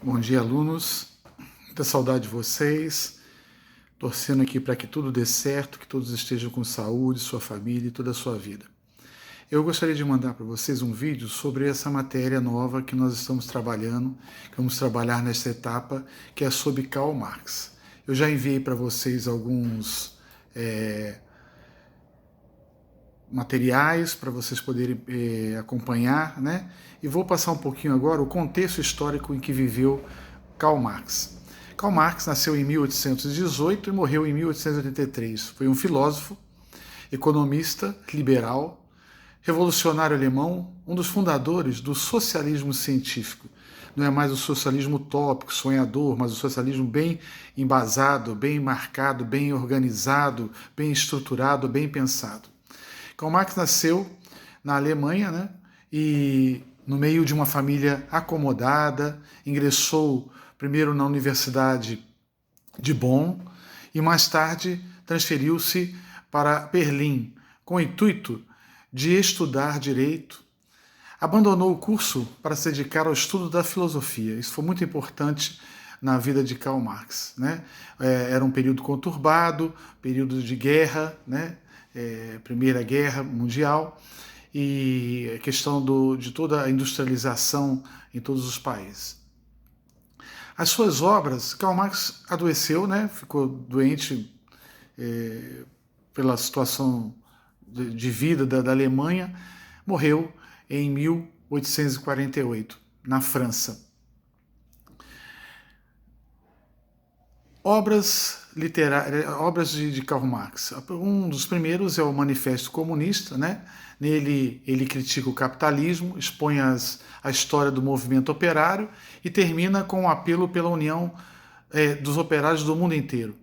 Bom dia, alunos. Muita saudade de vocês. Torcendo aqui para que tudo dê certo, que todos estejam com saúde, sua família e toda a sua vida. Eu gostaria de mandar para vocês um vídeo sobre essa matéria nova que nós estamos trabalhando, que vamos trabalhar nesta etapa, que é sobre Karl Marx. Eu já enviei para vocês alguns materiais para vocês poderem acompanhar, né? E vou passar um pouquinho agora o contexto histórico em que viveu Karl Marx. Karl Marx nasceu em 1818 e morreu em 1883. Foi um filósofo, economista, liberal, revolucionário alemão, um dos fundadores do socialismo científico. Não é mais o socialismo utópico, sonhador, mas o socialismo bem embasado, bem marcado, bem organizado, bem estruturado, bem pensado. Karl Marx nasceu na Alemanha, né? E no meio de uma família acomodada, ingressou primeiro na Universidade de Bonn e mais tarde transferiu-se para Berlim com o intuito de estudar direito. Abandonou o curso para se dedicar ao estudo da filosofia. Isso foi muito importante na vida de Karl Marx, né? Era um período conturbado, período de guerra, né? Primeira Guerra Mundial, e a questão de toda a industrialização em todos os países. As suas obras, Karl Marx adoeceu, né? Ficou doente pela situação de vida da Alemanha, morreu em 1848, na França. Obras literárias, obras de Karl Marx. Um dos primeiros é o Manifesto Comunista, né? Nele ele critica o capitalismo, expõe a história do movimento operário e termina com um apelo pela união dos operários do mundo inteiro.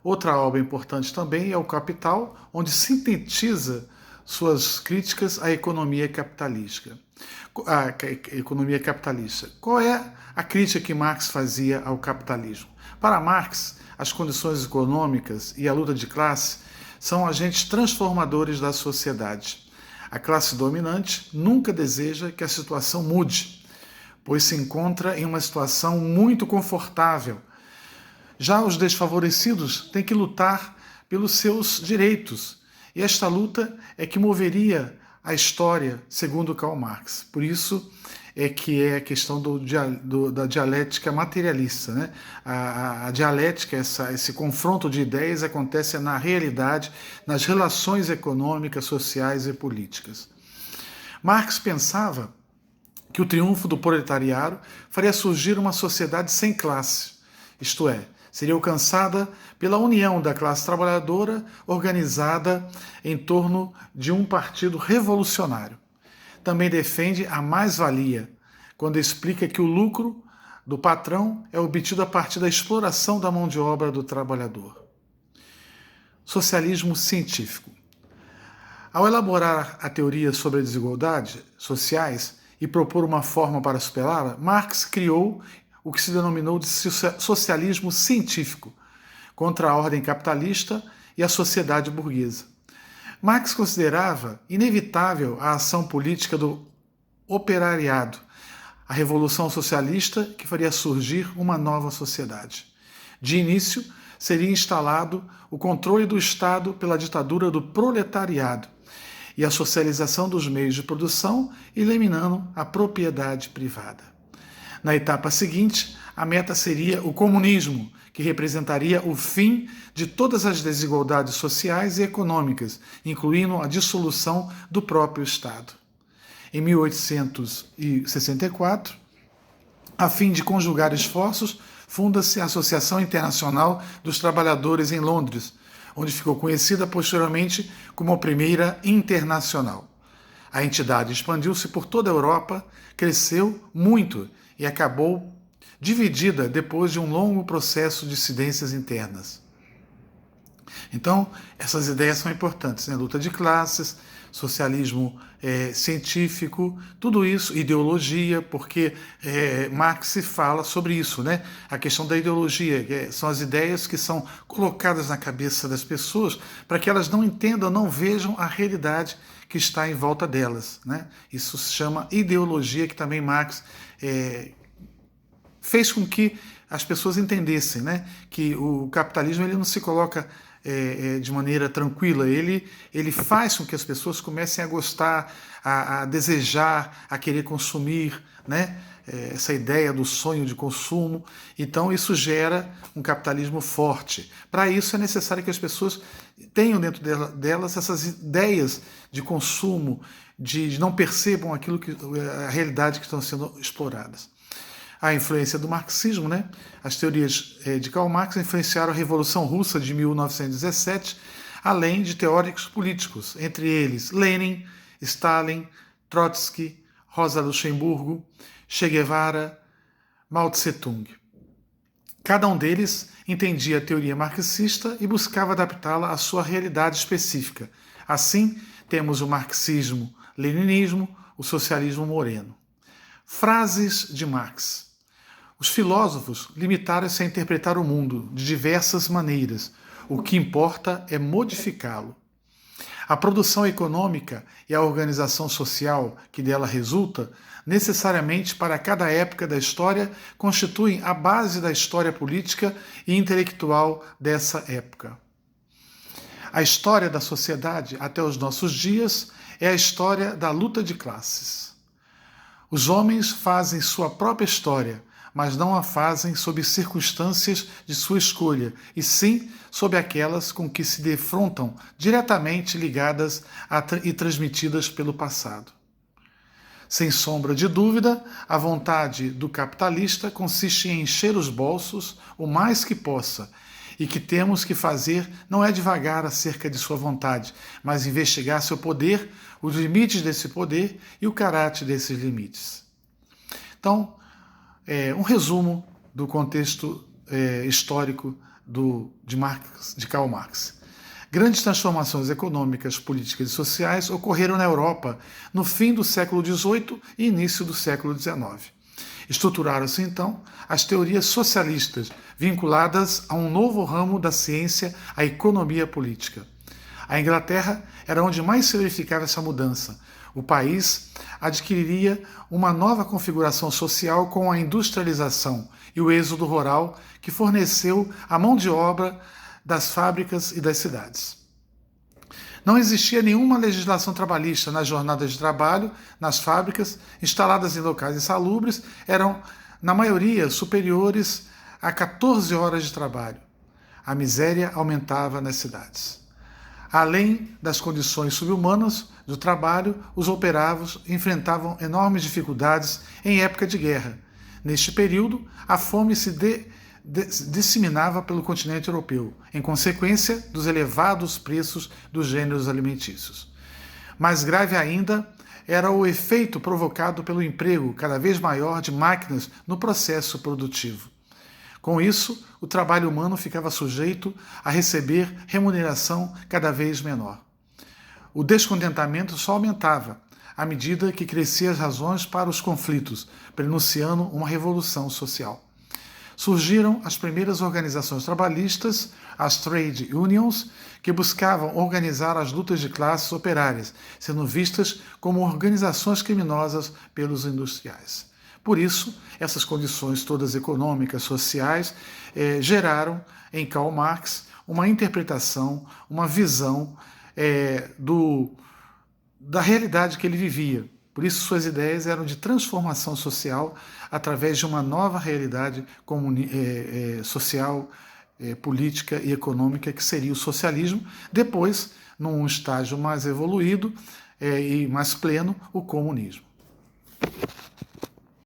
Outra obra importante também é o Capital, onde sintetiza suas críticas à economia capitalista. Qual é a crítica que Marx fazia ao capitalismo? Para Marx, as condições econômicas e a luta de classe são agentes transformadores da sociedade. A classe dominante nunca deseja que a situação mude, pois se encontra em uma situação muito confortável. Já os desfavorecidos têm que lutar pelos seus direitos, e esta luta é que moveria a história, segundo Karl Marx. Por isso é que é a questão da dialética materialista, né? A dialética, esse confronto de ideias, acontece na realidade, nas relações econômicas, sociais e políticas. Marx pensava que o triunfo do proletariado faria surgir uma sociedade sem classe, isto é, seria alcançada pela união da classe trabalhadora organizada em torno de um partido revolucionário. Também defende a mais-valia, quando explica que o lucro do patrão é obtido a partir da exploração da mão de obra do trabalhador. Socialismo científico. Ao elaborar a teoria sobre as desigualdades sociais e propor uma forma para superá-la, Marx criou o que se denominou de socialismo científico, contra a ordem capitalista e a sociedade burguesa. Marx considerava inevitável a ação política do operariado, a revolução socialista que faria surgir uma nova sociedade. De início, seria instalado o controle do Estado pela ditadura do proletariado e a socialização dos meios de produção, eliminando a propriedade privada. Na etapa seguinte, a meta seria o comunismo, que representaria o fim de todas as desigualdades sociais e econômicas, incluindo a dissolução do próprio Estado. Em 1864, a fim de conjugar esforços, funda-se a Associação Internacional dos Trabalhadores em Londres, onde ficou conhecida posteriormente como a primeira internacional. A entidade expandiu-se por toda a Europa, cresceu muito e acabou dividida depois de um longo processo de dissidências internas. Então, essas ideias são importantes, né? Luta de classes, socialismo científico, tudo isso, ideologia, porque Marx se fala sobre isso, né? A questão da ideologia, são as ideias que são colocadas na cabeça das pessoas para que elas não entendam, não vejam a realidade que está em volta delas, né? Isso se chama ideologia, que também Marx fez com que as pessoas entendessem, né, que o capitalismo ele não se coloca de maneira tranquila, ele faz com que as pessoas comecem a gostar, a desejar, a querer consumir, né, essa ideia do sonho de consumo. Então isso gera um capitalismo forte. Para isso é necessário que as pessoas tenham dentro delas essas ideias de consumo, de não percebam aquilo que a realidade que estão sendo exploradas. A influência do marxismo, né? As teorias de Karl Marx influenciaram a Revolução Russa de 1917, além de teóricos políticos, entre eles Lenin, Stalin, Trotsky, Rosa Luxemburgo, Che Guevara, Mao Tse-tung. Cada um deles entendia a teoria marxista e buscava adaptá-la à sua realidade específica. Assim, temos o marxismo-leninismo, o socialismo moreno. Frases de Marx. Os filósofos limitaram-se a interpretar o mundo de diversas maneiras. O que importa é modificá-lo. A produção econômica e a organização social que dela resulta, necessariamente para cada época da história, constituem a base da história política e intelectual dessa época. A história da sociedade até os nossos dias é a história da luta de classes. Os homens fazem sua própria história, mas não a fazem sob circunstâncias de sua escolha, e sim sob aquelas com que se defrontam, diretamente ligadas e transmitidas pelo passado. Sem sombra de dúvida, a vontade do capitalista consiste em encher os bolsos o mais que possa, e que temos que fazer não é divagar acerca de sua vontade, mas investigar seu poder, os limites desse poder e o caráter desses limites. Então, um resumo do contexto histórico de Karl Marx. Grandes transformações econômicas, políticas e sociais ocorreram na Europa no fim do século XVIII e início do século XIX. Estruturaram-se, então, as teorias socialistas, vinculadas a um novo ramo da ciência, a economia política. A Inglaterra era onde mais se verificava essa mudança. O país adquiriria uma nova configuração social com a industrialização e o êxodo rural que forneceu a mão de obra das fábricas e das cidades. Não existia nenhuma legislação trabalhista nas jornadas de trabalho, nas fábricas, instaladas em locais insalubres, eram, na maioria, superiores a 14 horas de trabalho. A miséria aumentava nas cidades. Além das condições subhumanas do trabalho, os operários enfrentavam enormes dificuldades em época de guerra. Neste período, a fome se disseminava pelo continente europeu, em consequência dos elevados preços dos gêneros alimentícios. Mais grave ainda era o efeito provocado pelo emprego cada vez maior de máquinas no processo produtivo. Com isso, o trabalho humano ficava sujeito a receber remuneração cada vez menor. O descontentamento só aumentava à medida que cresciam as razões para os conflitos, prenunciando uma revolução social. Surgiram as primeiras organizações trabalhistas, as trade unions, que buscavam organizar as lutas de classes operárias, sendo vistas como organizações criminosas pelos industriais. Por isso, essas condições todas econômicas, sociais, geraram em Karl Marx uma interpretação, uma visão da realidade que ele vivia. Por isso, suas ideias eram de transformação social através de uma nova realidade social, política e econômica, que seria o socialismo. Depois, num estágio mais evoluído e mais pleno, o comunismo.